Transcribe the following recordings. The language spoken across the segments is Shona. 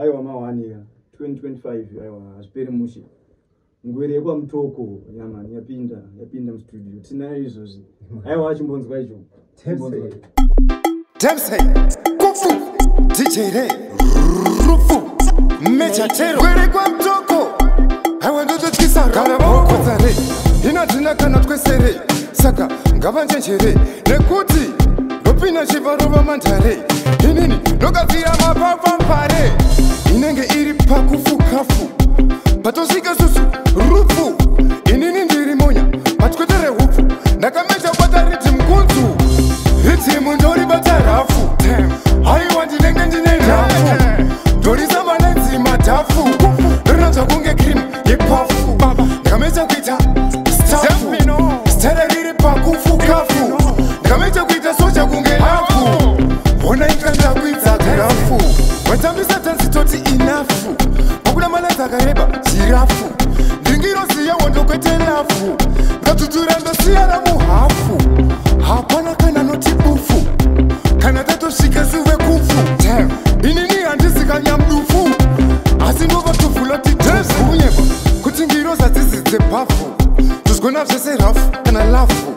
aiwa mawani 2025 aiwa asipere mushi ngwere kwa mtoko nyama yapinda mstudio tina izozi aiwa achimbonzwa icho Temse kufu DJ Ray rufu mechatero ngwere kwa mtoko aiwa ndoto tikisara kana bakodzare inatina kana twesere saka ngavanjenjere nekuti ndopina chivaro vamantare inini ndokavira mapapa mpare inenge iri pakufukafu patosvika susu rufu inini ndiri monya patwetere hupfu ndakamecha bata riti mkunzu ritimu ndori bata rafu haiwa ndinenge ndine rafu ndorisamba nenzima dhafu ndorinatsva kunge krimu yepafu ndakamecha kuita stafu stare riri pakufukafu ndakamecha kuita socha kunge lafu ona ikanda kuidza grafu watambisa tanzi toti inafu pakuda mana dzakareba jirafu ndingiroziya wondokwete lafu ngatutura ndosiyana muhafu hapana kana noti bufu kana tatosvika suve kufu inini handizikanyamdufu asi ndovatuvuloti tezvunyeva kuti ngiro zadzidzi dzebhafu tozgona zvese rafu kana lafu.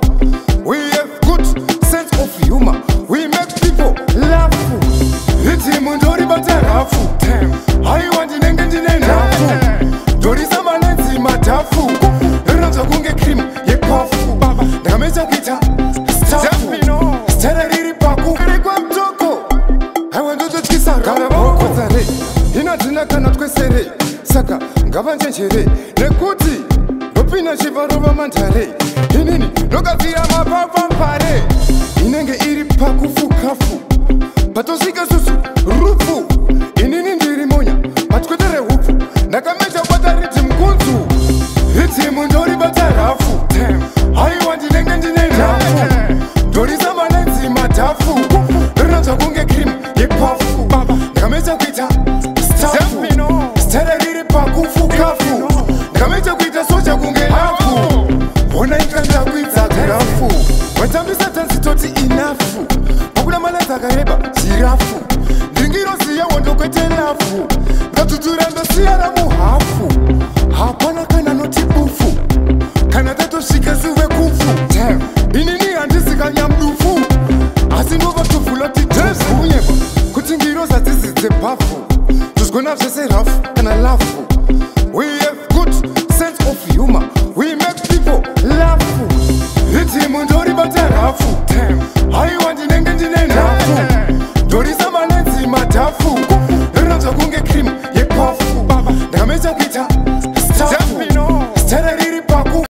We have good sense of humor. We make people laugh. Riti mundori bata rafu. Haiwa ndinenge ndine nafu. Dori samba nenzi madafu. Rinatsva kunge krimu yepafu. Ndakamecha kuita stafu. Stare riri paku kuri kwa mtoko. Haiwa ndototyisa kana bakodzare. Inatina kana twesere. Saka ngavanjenjere nekuti ndopina chivaro vamantare inini ndokavira mapapa mpare inenge iri pakufukafu patosvika susu rufu inini ndiri monya patwetere hupfu ndakamecha bata riti mkunzu ritimu ndori bata rafu haiwa ndinenge ndine rafu ndorisamba nenzima dhafu ndorinatsva kunge krimu yepafu ndakamecha kuita stafu stare riri pakufukafu ndakamecha kuita socha kunge lafu ona ikanda kuidza grafu watambisa tanzi toti inafu pakuda mana dzakareba jirafu ndingiroziya wondokwete lafu ngatutura ndosiyana muhafu hapana kana noti bufu kana tatosvika suve kufu inini handizikanyamdufu asi ndovatuvuloti tezvunyeva kuti ngiro zadzidzi dzebhafu tozgona zvese rafu kana lafu. We have good sense of humor. We make people laugh. Ritimu ndori bata rafu. Haiwa ndinenge ndine nafu. Ndori samba nenzima dhafu. Rinatsva kunge krimu yepafu. Ndakamecha kuita